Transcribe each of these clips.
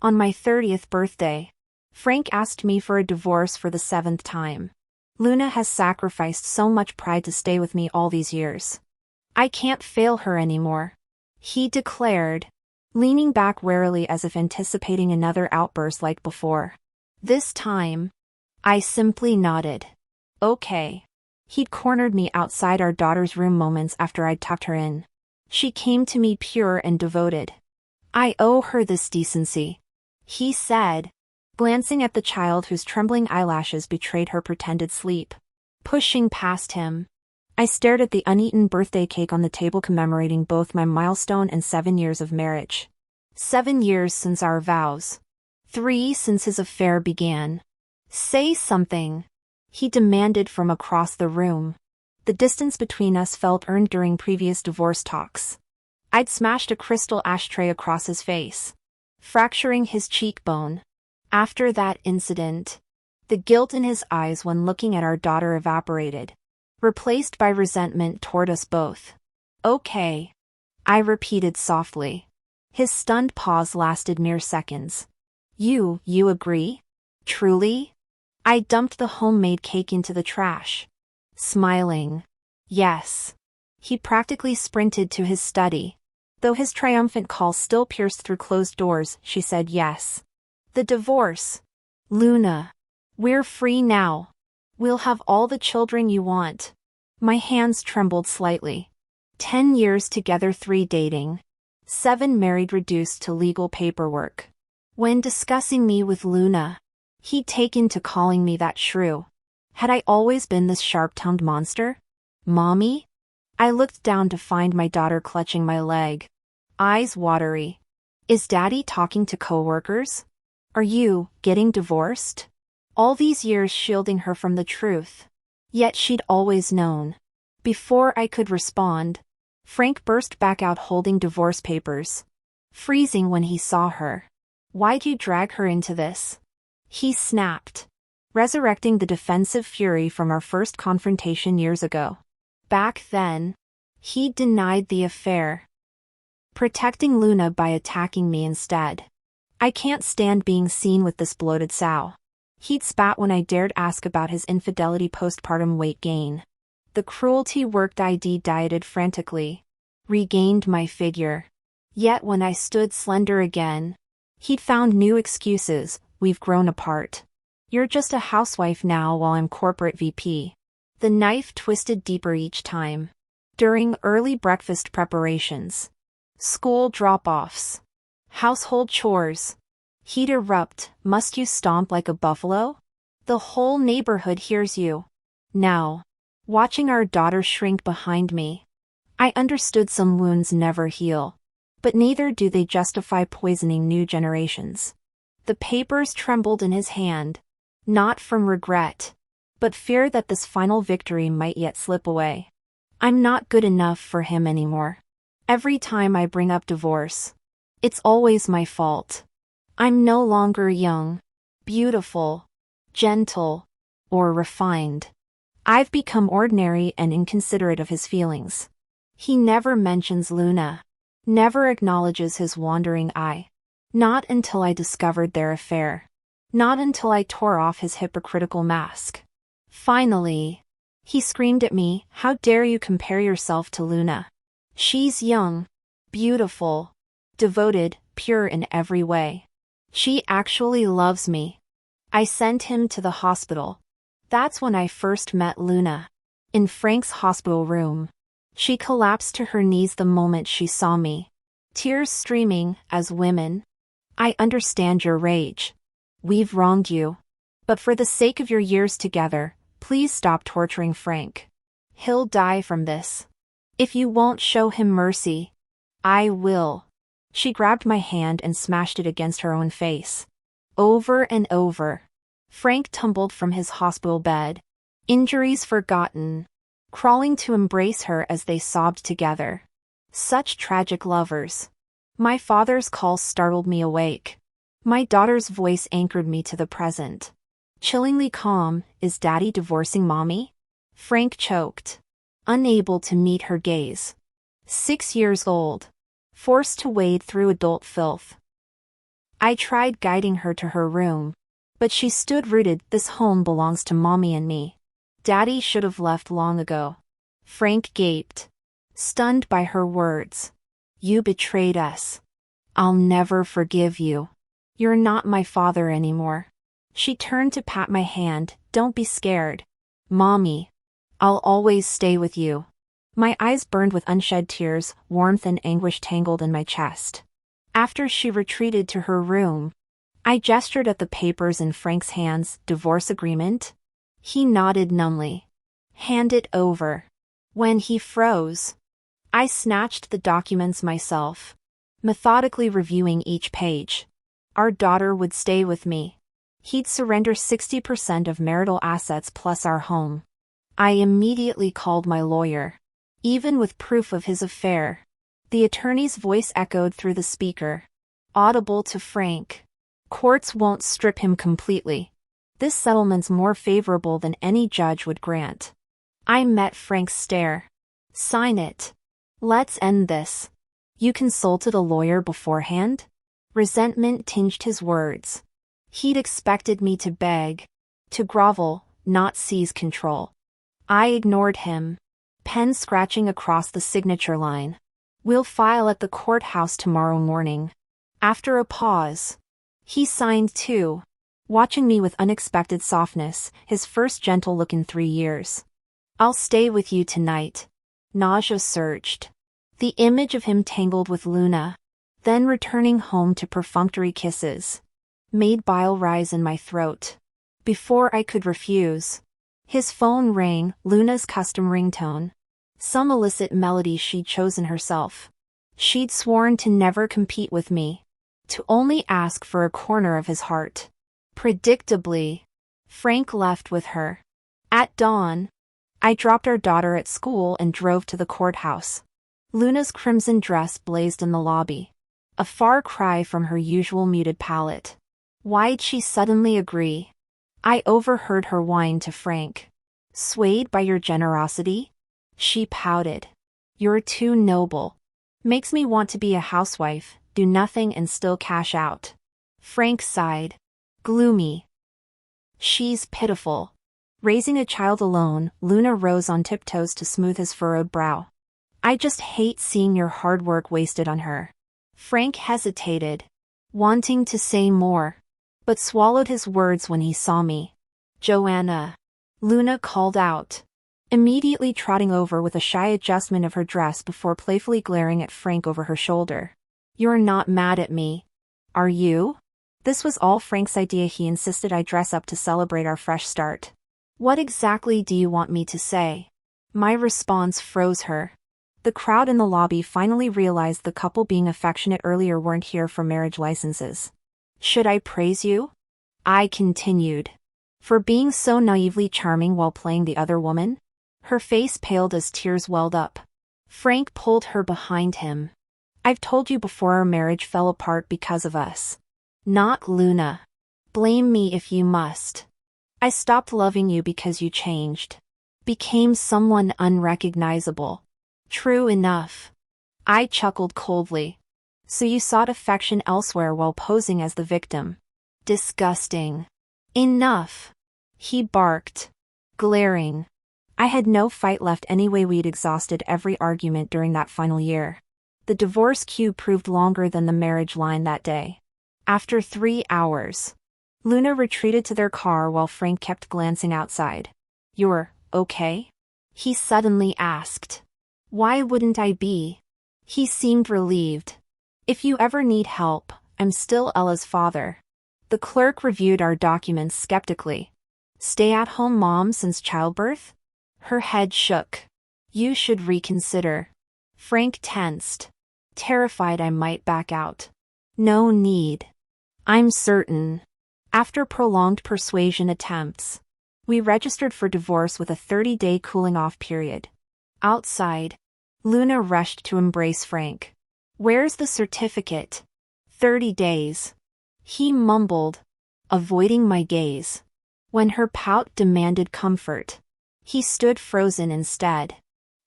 On my 30th birthday, Frank asked me for a divorce for the 7th time. Luna has sacrificed so much pride to stay with me all these years. I can't fail her anymore, he declared, leaning back warily as if anticipating another outburst like before. This time, I simply nodded. Okay. He'd cornered me outside our daughter's room moments after I'd tucked her in. She came to me pure and devoted. I owe her this decency, he said, glancing at the child whose trembling eyelashes betrayed her pretended sleep. Pushing past him, I stared at the uneaten birthday cake on the table commemorating both my milestone and 7 years of marriage. 7 years since our vows. 3 since his affair began. Say something, he demanded from across the room. The distance between us felt earned during previous divorce talks. I'd smashed a crystal ashtray across his face, fracturing his cheekbone. After that incident, the guilt in his eyes when looking at our daughter evaporated, replaced by resentment toward us both. Okay, I repeated softly. His stunned pause lasted mere seconds. You agree? Truly? I dumped the homemade cake into the trash, smiling. Yes. He practically sprinted to his study. Though his triumphant call still pierced through closed doors, she said yes. The divorce. Luna. We're free now. We'll have all the children you want. My hands trembled slightly. 10 years together, 3 dating. 7 married, reduced to legal paperwork. When discussing me with Luna, he'd taken to calling me that shrew. Had I always been this sharp-tongued monster? Mommy? I looked down to find my daughter clutching my leg, eyes watery. Is Daddy talking to coworkers? Are you getting divorced? All these years shielding her from the truth. Yet she'd always known. Before I could respond, Frank burst back out holding divorce papers, freezing when he saw her. Why'd you drag her into this? He snapped, resurrecting the defensive fury from our first confrontation years ago. Back then, he denied the affair, protecting Luna by attacking me instead. I can't stand being seen with this bloated sow. He'd spat when I dared ask about his infidelity postpartum weight gain. The cruelty worked. ID dieted frantically, regained my figure. Yet when I stood slender again, he'd found new excuses. We've grown apart. You're just a housewife now while I'm corporate VP. The knife twisted deeper each time. During early breakfast preparations, school drop-offs, household chores, he'd erupt. Must you stomp like a buffalo? The whole neighborhood hears you. Now, watching our daughter shrink behind me, I understood some wounds never heal. But neither do they justify poisoning new generations. The papers trembled in his hand, not from regret, but fear that this final victory might yet slip away. I'm not good enough for him anymore. Every time I bring up divorce, it's always my fault. I'm no longer young, beautiful, gentle, or refined. I've become ordinary and inconsiderate of his feelings. He never mentions Luna, never acknowledges his wandering eye. Not until I discovered their affair. Not until I tore off his hypocritical mask. Finally, he screamed at me, how dare you compare yourself to Luna? She's young, beautiful, devoted, pure in every way. She actually loves me. I sent him to the hospital. That's when I first met Luna. In Frank's hospital room. She collapsed to her knees the moment she saw me. Tears streaming. As women, I understand your rage. We've wronged you. But for the sake of your years together, please stop torturing Frank. He'll die from this. If you won't show him mercy, I will. She grabbed my hand and smashed it against her own face. Over and over. Frank tumbled from his hospital bed, injuries forgotten, crawling to embrace her as they sobbed together. Such tragic lovers. My father's call startled me awake. My daughter's voice anchored me to the present. Chillingly calm. Is Daddy divorcing Mommy? Frank choked, unable to meet her gaze. 6 years old, forced to wade through adult filth. I tried guiding her to her room, but she stood rooted. This home belongs to Mommy and me. Daddy should have left long ago. Frank gaped, stunned by her words. You betrayed us. I'll never forgive you. You're not my father anymore. She turned to pat my hand. Don't be scared. Mommy. I'll always stay with you. My eyes burned with unshed tears, warmth and anguish tangled in my chest. After she retreated to her room, I gestured at the papers in Frank's hands. Divorce agreement? He nodded numbly. Hand it over. When he froze, I snatched the documents myself, methodically reviewing each page. Our daughter would stay with me. He'd surrender 60% of marital assets plus our home. I immediately called my lawyer. Even with proof of his affair, the attorney's voice echoed through the speaker, audible to Frank. Courts won't strip him completely. This settlement's more favorable than any judge would grant. I met Frank's stare. Sign it. Let's end this. You consulted a lawyer beforehand? Resentment tinged his words. He'd expected me to beg, to grovel, not seize control. I ignored him, pen scratching across the signature line. We'll file at the courthouse tomorrow morning. After a pause, he signed too, watching me with unexpected softness, his first gentle look in 3 years. I'll stay with you tonight. Nausea surged. The image of him tangled with Luna, then returning home to perfunctory kisses, made bile rise in my throat. Before I could refuse, his phone rang, Luna's custom ringtone. Some illicit melody she'd chosen herself. She'd sworn to never compete with me, to only ask for a corner of his heart. Predictably, Frank left with her. At dawn, I dropped our daughter at school and drove to the courthouse. Luna's crimson dress blazed in the lobby, a far cry from her usual muted palette. Why'd she suddenly agree? I overheard her whine to Frank. Swayed by your generosity? She pouted. You're too noble. Makes me want to be a housewife, do nothing and still cash out. Frank sighed. Gloomy. She's pitiful. Raising a child alone, Luna rose on tiptoes to smooth his furrowed brow. I just hate seeing your hard work wasted on her. Frank hesitated, wanting to say more, but swallowed his words when he saw me. Joanna. Luna called out, immediately trotting over with a shy adjustment of her dress before playfully glaring at Frank over her shoulder. You're not mad at me, are you? This was all Frank's idea. He insisted I dress up to celebrate our fresh start. What exactly do you want me to say? My response froze her. The crowd in the lobby finally realized the couple being affectionate earlier weren't here for marriage licenses. Should I praise you? I continued. For being so naively charming while playing the other woman? Her face paled as tears welled up. Frank pulled her behind him. I've told you before, our marriage fell apart because of us. Not Luna. Blame me if you must. I stopped loving you because you changed. Became someone unrecognizable. True enough. I chuckled coldly. So you sought affection elsewhere while posing as the victim. Disgusting. Enough. He barked, glaring. I had no fight left anyway. We'd exhausted every argument during that final year. The divorce queue proved longer than the marriage line that day. After 3 hours, Luna retreated to their car while Frank kept glancing outside. You're okay? He suddenly asked. Why wouldn't I be? He seemed relieved. If you ever need help, I'm still Ella's father. The clerk reviewed our documents skeptically. Stay-at-home mom since childbirth? Her head shook. You should reconsider. Frank tensed, terrified I might back out. No need. I'm certain. After prolonged persuasion attempts, we registered for divorce with a 30-day cooling-off period. Outside, Luna rushed to embrace Frank. Where's the certificate? 30 days. He mumbled, avoiding my gaze. When her pout demanded comfort, he stood frozen instead.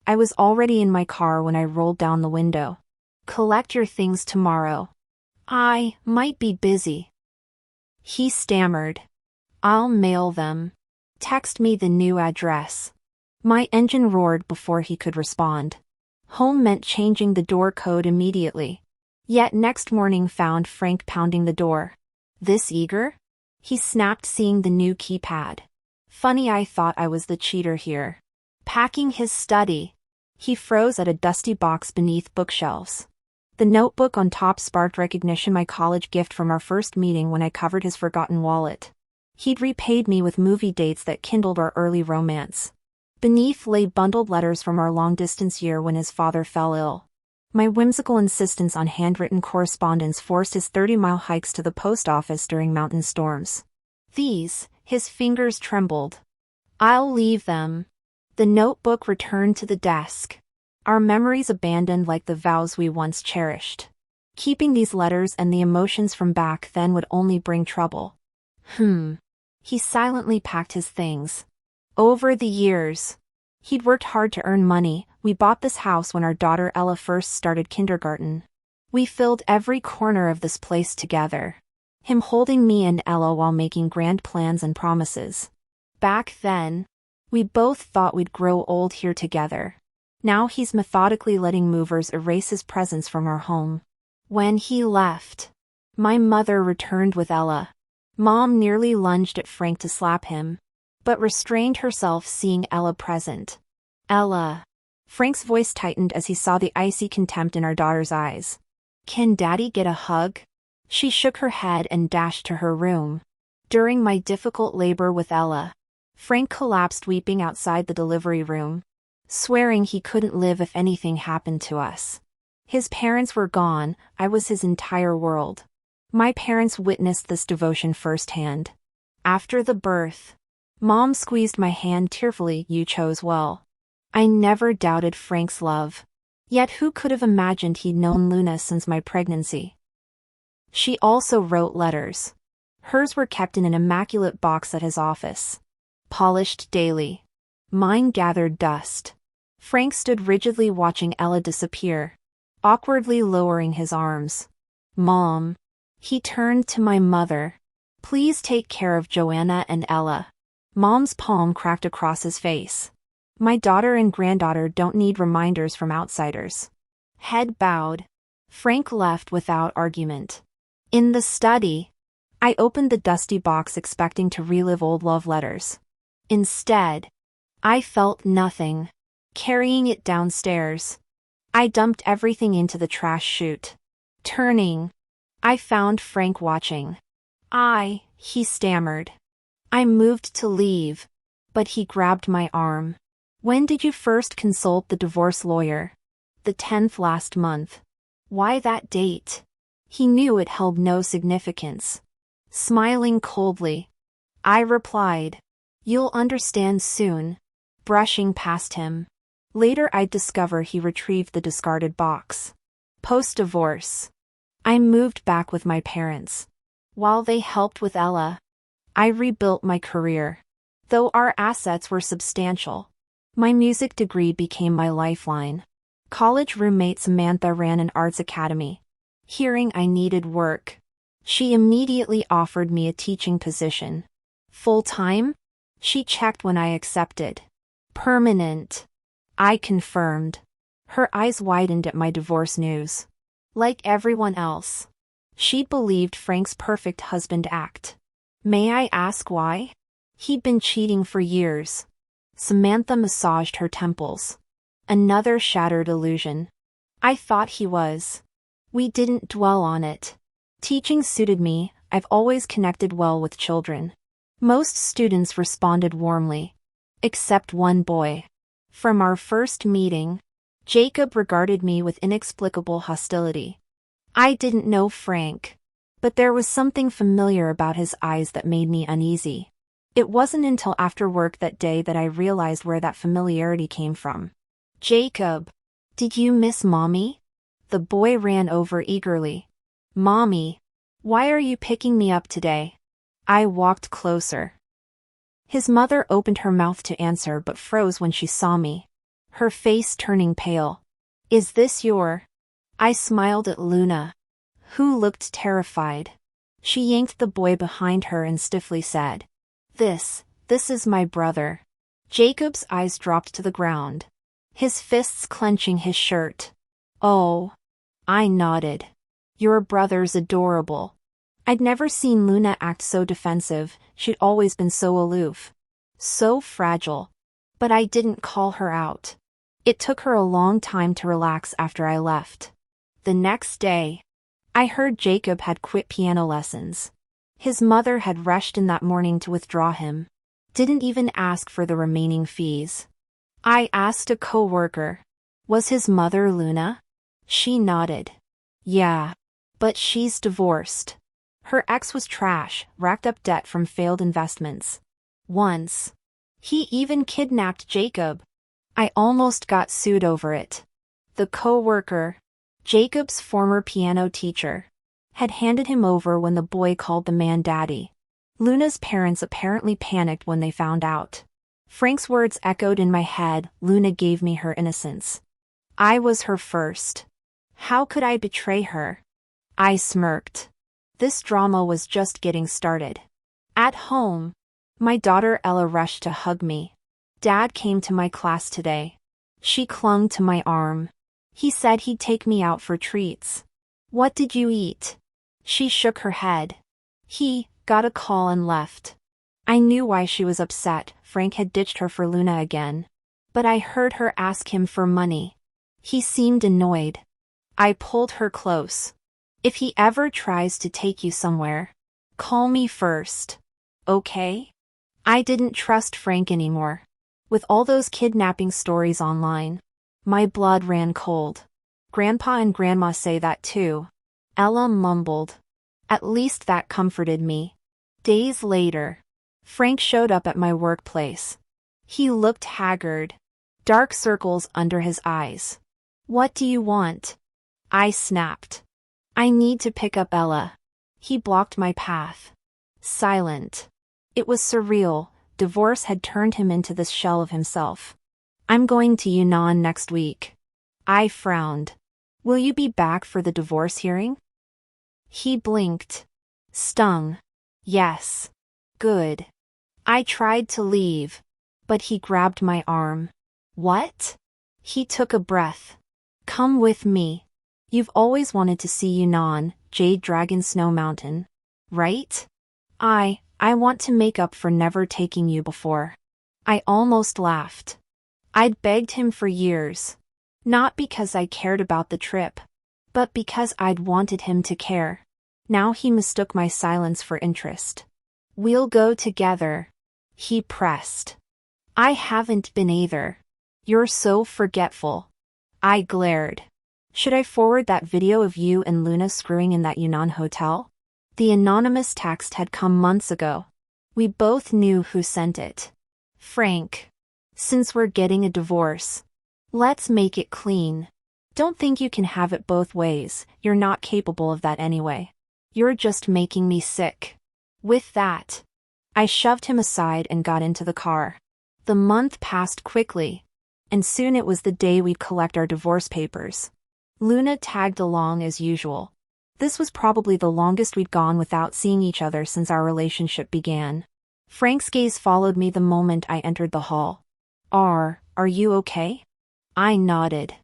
I was already in my car when I rolled down the window. Collect your things tomorrow. I might be busy. He stammered. I'll mail them. Text me the new address. My engine roared before he could respond. Home meant changing the door code immediately. Yet next morning found Frank pounding the door. This eager? He snapped, seeing the new keypad. Funny, I thought I was the cheater here. Packing his study. He froze at a dusty box beneath bookshelves. The notebook on top sparked recognition, my college gift from our first meeting when I covered his forgotten wallet. He'd repaid me with movie dates that kindled our early romance. Beneath lay bundled letters from our long-distance year when his father fell ill. My whimsical insistence on handwritten correspondence forced his 30-mile hikes to the post office during mountain storms. His fingers trembled. I'll leave them. The notebook returned to the desk. Our memories abandoned like the vows we once cherished. Keeping these letters and the emotions from back then would only bring trouble. He silently packed his things. Over the years, he'd worked hard to earn money. We bought this house when our daughter Ella first started kindergarten. We filled every corner of this place together. Him holding me and Ella while making grand plans and promises. Back then, we both thought we'd grow old here together. Now he's methodically letting movers erase his presence from our home. When he left, my mother returned with Ella. Mom nearly lunged at Frank to slap him, but restrained herself seeing Ella present. Ella. Frank's voice tightened as he saw the icy contempt in our daughter's eyes. Can Daddy get a hug? She shook her head and dashed to her room. During my difficult labor with Ella, Frank collapsed weeping outside the delivery room, swearing he couldn't live if anything happened to us. His parents were gone. I was his entire world. My parents witnessed this devotion firsthand. After the birth, Mom squeezed my hand tearfully. You chose well. I never doubted Frank's love. Yet who could have imagined he'd known Luna since my pregnancy? She also wrote letters. Hers were kept in an immaculate box at his office, polished daily. Mine gathered dust. Frank stood rigidly watching Ella disappear, awkwardly lowering his arms. Mom. He turned to my mother. Please take care of Joanna and Ella. Mom's palm cracked across his face. My daughter and granddaughter don't need reminders from outsiders. Head bowed. Frank left without argument. In the study, I opened the dusty box expecting to relive old love letters. Instead, I felt nothing. Carrying it downstairs, I dumped everything into the trash chute. Turning, I found Frank watching. He stammered. I moved to leave, but he grabbed my arm. When did you first consult the divorce lawyer? The 10th last month. Why that date? He knew it held no significance. Smiling coldly, I replied, You'll understand soon. Brushing past him. Later I'd discover he retrieved the discarded box. Post-divorce, I moved back with my parents. While they helped with Ella, I rebuilt my career. Though our assets were substantial, my music degree became my lifeline. College roommate Samantha ran an arts academy. Hearing I needed work, she immediately offered me a teaching position. Full-time? She checked when I accepted. Permanent. I confirmed. Her eyes widened at my divorce news. Like everyone else, she believed Frank's perfect husband act. May I ask why? He'd been cheating for years. Samantha massaged her temples. Another shattered illusion. I thought he was. We didn't dwell on it. Teaching suited me. I've always connected well with children. Most students responded warmly. Except one boy. From our first meeting, Jacob regarded me with inexplicable hostility. I didn't know Frank, but there was something familiar about his eyes that made me uneasy. It wasn't until after work that day that I realized where that familiarity came from. Jacob, did you miss Mommy? The boy ran over eagerly. Mommy, why are you picking me up today? I walked closer. His mother opened her mouth to answer but froze when she saw me, her face turning pale. Is this your? I smiled at Luna, who looked terrified. She yanked the boy behind her and stiffly said, This is my brother." Jacob's eyes dropped to the ground, his fists clenching his shirt. "Oh." I nodded. "Your brother's adorable." I'd never seen Luna act so defensive. She'd always been so aloof. So fragile. But I didn't call her out. It took her a long time to relax after I left. The next day, I heard Jacob had quit piano lessons. His mother had rushed in that morning to withdraw him. Didn't even ask for the remaining fees. I asked a coworker, "Was his mother Luna?" She nodded. "Yeah. But she's divorced. Her ex was trash, racked up debt from failed investments. Once. He even kidnapped Jacob. I almost got sued over it." The coworker, Jacob's former piano teacher, had handed him over when the boy called the man daddy. Luna's parents apparently panicked when they found out. Frank's words echoed in my head. Luna gave me her innocence. I was her first. How could I betray her? I smirked. This drama was just getting started. At home, my daughter Ella rushed to hug me. "Dad came to my class today." She clung to my arm. "He said he'd take me out for treats." "What did you eat?" She shook her head. "He got a call and left." I knew why she was upset. Frank had ditched her for Luna again. But I heard her ask him for money. He seemed annoyed. I pulled her close. "If he ever tries to take you somewhere, call me first. Okay?" I didn't trust Frank anymore. With all those kidnapping stories online, my blood ran cold. "Grandpa and Grandma say that too," Ella mumbled. At least that comforted me. Days later, Frank showed up at my workplace. He looked haggard, dark circles under his eyes. "What do you want?" I snapped. "I need to pick up Ella." He blocked my path. Silent. It was surreal. Divorce had turned him into this shell of himself. "I'm going to Yunnan next week." I frowned. "Will you be back for the divorce hearing?" He blinked. Stung. "Yes." "Good." I tried to leave, but he grabbed my arm. "What?" He took a breath. "Come with me. You've always wanted to see Yunnan, Jade Dragon Snow Mountain, right?" I want to make up for never taking you before." I almost laughed. I'd begged him for years. Not because I cared about the trip, but because I'd wanted him to care. Now he mistook my silence for interest. "We'll go together," he pressed. "I haven't been either. You're so forgetful." I glared. "Should I forward that video of you and Luna screwing in that Yunnan hotel?" The anonymous text had come months ago. We both knew who sent it. "Frank. Since we're getting a divorce, let's make it clean. Don't think you can have it both ways. You're not capable of that anyway. You're just making me sick." With that, I shoved him aside and got into the car. The month passed quickly, and soon it was the day we'd collect our divorce papers. Luna tagged along as usual. This was probably the longest we'd gone without seeing each other since our relationship began. Frank's gaze followed me the moment I entered the hall. Are you okay?" I nodded.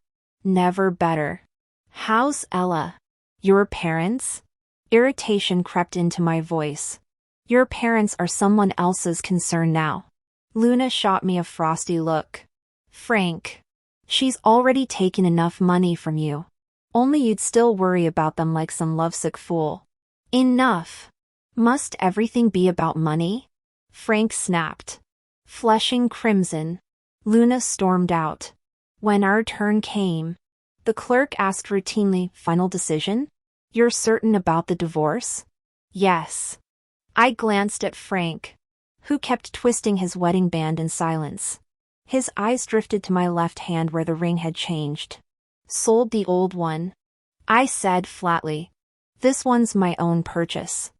"Never better." "How's Ella?" "Your parents?" Irritation crept into my voice. "Your parents are someone else's concern now." Luna shot me a frosty look. "Frank. She's already taken enough money from you. Only you'd still worry about them like some lovesick fool." "Enough. Must everything be about money?" Frank snapped. Flushing crimson, Luna stormed out. When our turn came, the clerk asked routinely, "Final decision? You're certain about the divorce?" "Yes." I glanced at Frank, who kept twisting his wedding band in silence. His eyes drifted to my left hand where the ring had changed. "Sold the old one," I said flatly. "This one's my own purchase."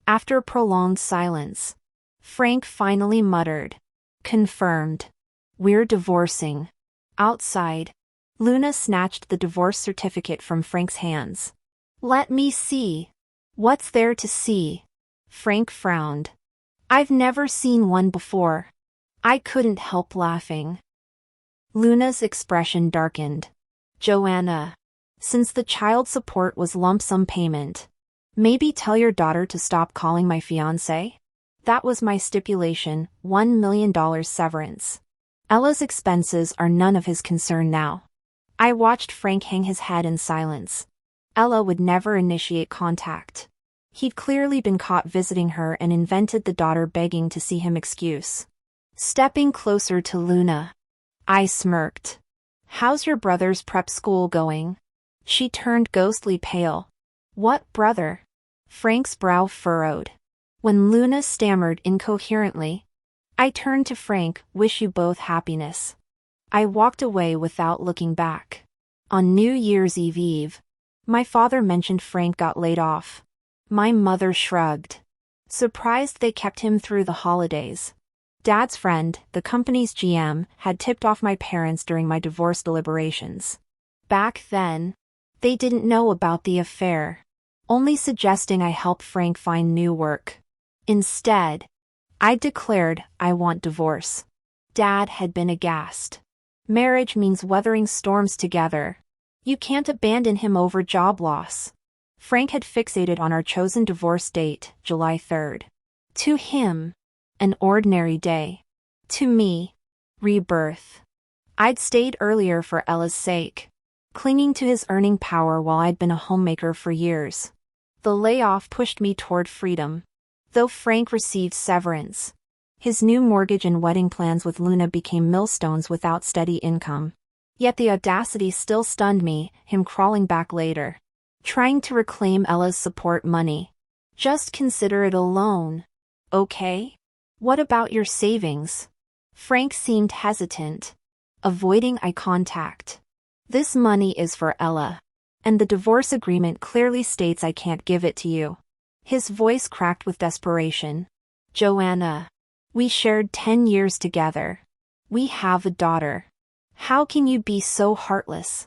After a prolonged silence, Frank finally muttered, "Confirmed. We're divorcing." Outside, Luna snatched the divorce certificate from Frank's hands. Let me see. What's there to see? Frank frowned. I've never seen one before. I couldn't help laughing. Luna's expression darkened. Joanna. Since the child support was lump sum payment, maybe tell your daughter to stop calling my fiancé? That was my stipulation, $1 million severance. Ella's expenses are none of his concern now. I watched Frank hang his head in silence. Ella would never initiate contact. He'd clearly been caught visiting her and invented the daughter begging to see him excuse. Stepping closer to Luna, I smirked. How's your brother's prep school going? She turned ghostly pale. What brother? Frank's brow furrowed. When Luna stammered incoherently, I turned to Frank, wish you both happiness. I walked away without looking back. On New Year's Eve, my father mentioned Frank got laid off. My mother shrugged. Surprised they kept him through the holidays. Dad's friend, the company's GM, had tipped off my parents during my divorce deliberations. Back then, they didn't know about the affair, only suggesting I help Frank find new work. Instead, I declared I want divorce. Dad had been aghast. Marriage means weathering storms together. You can't abandon him over job loss. Frank had fixated on our chosen divorce date, July 3rd. To him, an ordinary day. To me, rebirth. I'd stayed earlier for Ella's sake, clinging to his earning power while I'd been a homemaker for years. The layoff pushed me toward freedom. Though Frank received severance, his new mortgage and wedding plans with Luna became millstones without steady income. Yet the audacity still stunned me, him crawling back later, trying to reclaim Ella's support money. Just consider it a loan. Okay? What about your savings? Frank seemed hesitant, avoiding eye contact. This money is for Ella, and the divorce agreement clearly states I can't give it to you. His voice cracked with desperation. Joanna, we shared 10 years together. We have a daughter. How can you be so heartless?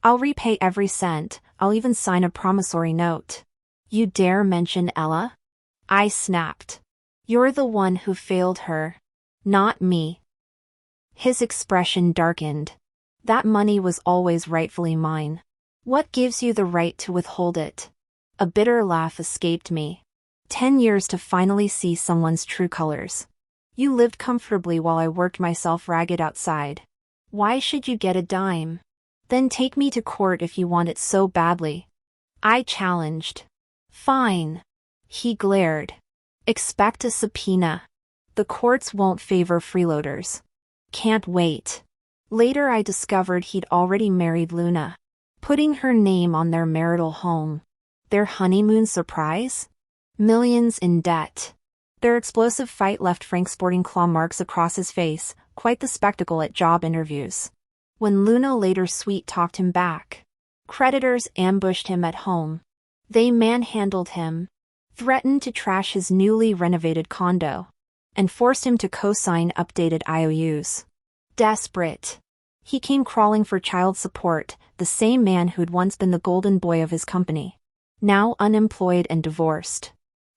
I'll repay every cent, I'll even sign a promissory note. You dare mention Ella? I snapped. You're the one who failed her, not me. His expression darkened. That money was always rightfully mine. What gives you the right to withhold it? A bitter laugh escaped me. 10 years to finally see someone's true colors. You lived comfortably while I worked myself ragged outside. Why should you get a dime? Then take me to court if you want it so badly. I challenged. Fine. He glared. Expect a subpoena. The courts won't favor freeloaders. Can't wait. Later I discovered he'd already married Luna, putting her name on their marital home. Their honeymoon surprise? Millions in debt. Their explosive fight left Frank sporting claw marks across his face, quite the spectacle at job interviews. When Luna later sweet-talked him back, creditors ambushed him at home. They manhandled him, threatened to trash his newly renovated condo, and forced him to co-sign updated IOUs. Desperate, he came crawling for child support, the same man who'd once been the golden boy of his company, now unemployed and divorced.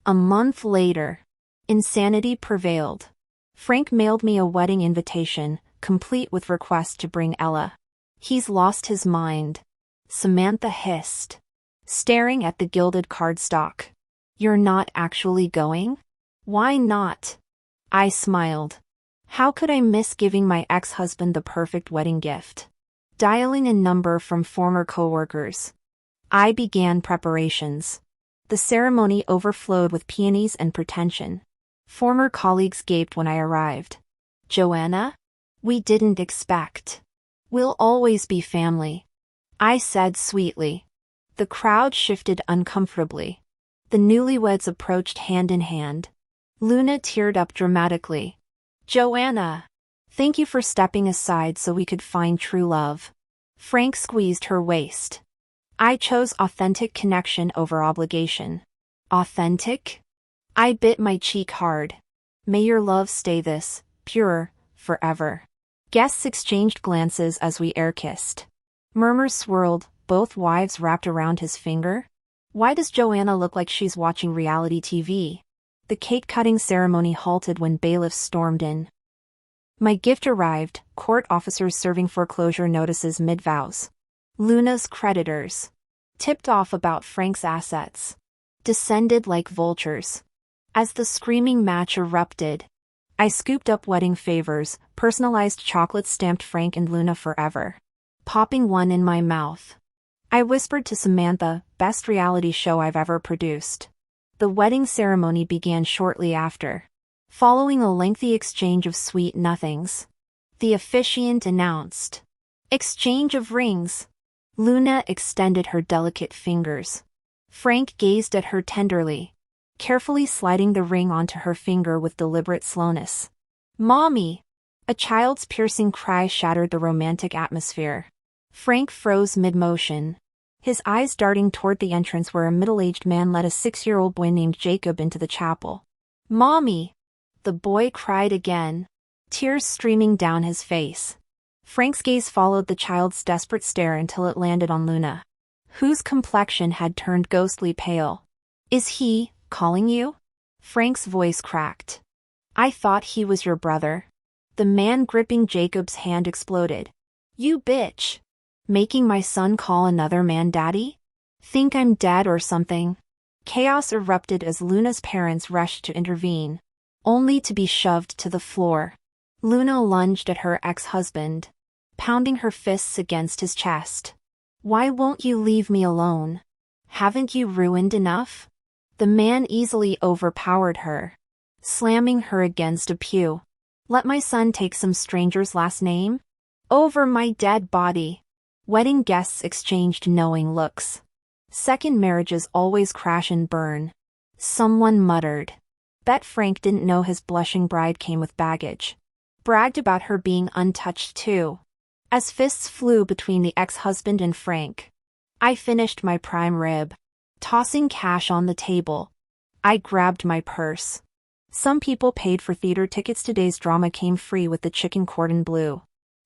A month later, insanity prevailed. Frank mailed me a wedding invitation, complete with request to bring Ella. He's lost his mind, Samantha hissed, staring at the gilded cardstock. You're not actually going? Why not? I smiled. How could I miss giving my ex-husband the perfect wedding gift? Dialing a number from former coworkers, I began preparations. The ceremony overflowed with peonies and pretension. Former colleagues gaped when I arrived. Joanna? We didn't expect. We'll always be family, I said sweetly. The crowd shifted uncomfortably. The newlyweds approached hand in hand. Luna teared up dramatically. Joanna, thank you for stepping aside so we could find true love. Frank squeezed her waist. I chose authentic connection over obligation. Authentic? I bit my cheek hard. May your love stay this, pure, forever. Guests exchanged glances as we air-kissed. Murmurs swirled, both wives wrapped around his finger. Why does Joanna look like she's watching reality TV? The cake-cutting ceremony halted when bailiffs stormed in. My gift arrived, court officers serving foreclosure notices mid-vows. Luna's creditors, tipped off about Frank's assets, descended like vultures. As the screaming match erupted, I scooped up wedding favors, personalized chocolates stamped Frank and Luna forever. Popping one in my mouth, I whispered to Samantha, best reality show I've ever produced. The wedding ceremony began shortly after. Following a lengthy exchange of sweet nothings, the officiant announced, "Exchange of rings." Luna extended her delicate fingers. Frank gazed at her tenderly, carefully sliding the ring onto her finger with deliberate slowness. "Mommy!" A child's piercing cry shattered the romantic atmosphere. Frank froze mid-motion, his eyes darting toward the entrance where a middle-aged man led a 6-year-old boy named Jacob into the chapel. "Mommy!" The boy cried again, tears streaming down his face. Frank's gaze followed the child's desperate stare until it landed on Luna, whose complexion had turned ghostly pale. "Is he calling you?" Frank's voice cracked. "I thought he was your brother." The man gripping Jacob's hand exploded. "You bitch! Making my son call another man daddy? Think I'm dead or something?" Chaos erupted as Luna's parents rushed to intervene, only to be shoved to the floor. Luna lunged at her ex-husband, pounding her fists against his chest. "Why won't you leave me alone? Haven't you ruined enough?" The man easily overpowered her, slamming her against a pew. "Let my son take some stranger's last name? Over my dead body." Wedding guests exchanged knowing looks. Second marriages always crash and burn. Someone muttered. Bet Frank didn't know his blushing bride came with baggage. Bragged about her being untouched too. As fists flew between the ex-husband and Frank, I finished my prime rib. Tossing cash on the table, I grabbed my purse. Some people paid for theater tickets. Today's drama came free with the chicken cordon bleu.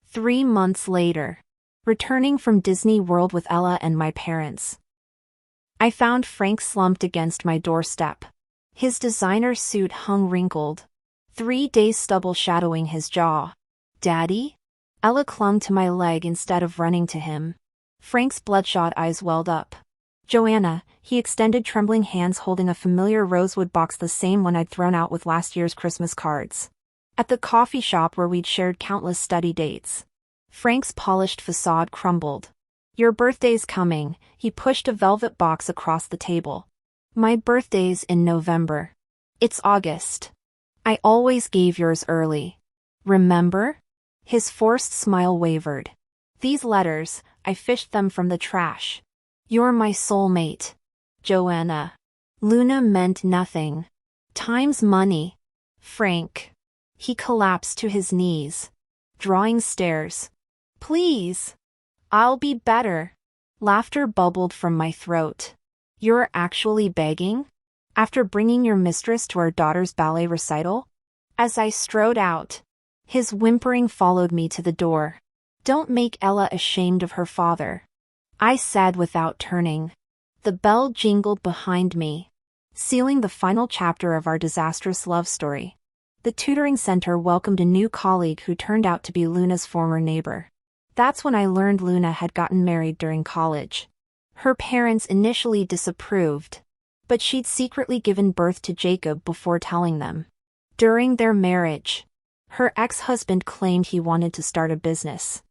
3 months later, returning from Disney World with Ella and my parents, I found Frank slumped against my doorstep. His designer suit hung wrinkled, 3 days stubble shadowing his jaw. "Daddy?" Ella clung to my leg instead of running to him. Frank's bloodshot eyes welled up. "Joanna," he extended trembling hands holding a familiar rosewood box, the same one I'd thrown out with last year's Christmas cards. At the coffee shop where we'd shared countless study dates. Frank's polished facade crumbled. "Your birthday's coming," he pushed a velvet box across the table. "My birthday's in November. It's August. I always gave yours early. Remember?" His forced smile wavered. "These letters, I fished them from the trash. You're my soulmate, Joanna." Luna meant nothing. Time's money. "Frank." He collapsed to his knees, drawing stairs. "Please. I'll be better." Laughter bubbled from my throat. "You're actually begging? After bringing your mistress to our daughter's ballet recital?" As I strode out, his whimpering followed me to the door. "Don't make Ella ashamed of her father," I said without turning. The bell jingled behind me, sealing the final chapter of our disastrous love story. The tutoring center welcomed a new colleague who turned out to be Luna's former neighbor. That's when I learned Luna had gotten married during college. Her parents initially disapproved, but she'd secretly given birth to Jacob before telling them. During their marriage, her ex-husband claimed he wanted to start a business.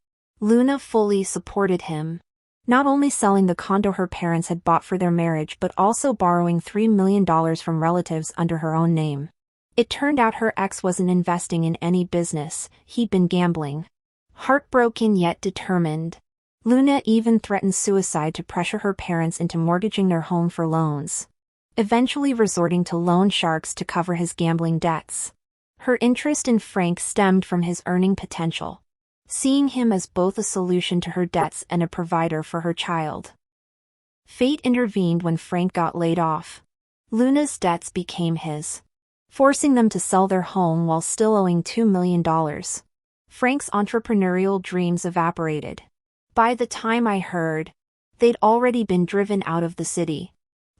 Luna fully supported him, not only selling the condo her parents had bought for their marriage but also borrowing $3 million from relatives under her own name. It turned out her ex wasn't investing in any business, he'd been gambling. Heartbroken yet determined, Luna even threatened suicide to pressure her parents into mortgaging their home for loans, eventually resorting to loan sharks to cover his gambling debts. Her interest in Frank stemmed from his earning potential, seeing him as both a solution to her debts and a provider for her child. Fate intervened when Frank got laid off. Luna's debts became his, forcing them to sell their home while still owing $2 million. Frank's entrepreneurial dreams evaporated. By the time I heard, they'd already been driven out of the city.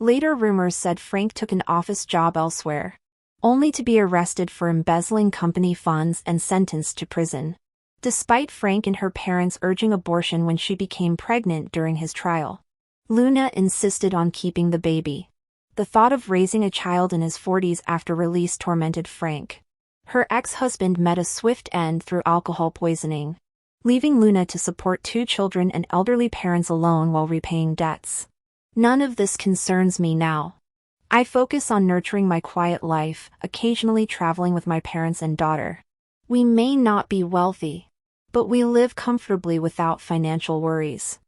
Later rumors said Frank took an office job elsewhere, only to be arrested for embezzling company funds and sentenced to prison. Despite Frank and her parents urging abortion when she became pregnant during his trial, Luna insisted on keeping the baby. The thought of raising a child in his 40s after release tormented Frank. Her ex-husband met a swift end through alcohol poisoning, leaving Luna to support 2 children and elderly parents alone while repaying debts. None of this concerns me now. I focus on nurturing my quiet life, occasionally traveling with my parents and daughter. We may not be wealthy, but we live comfortably without financial worries.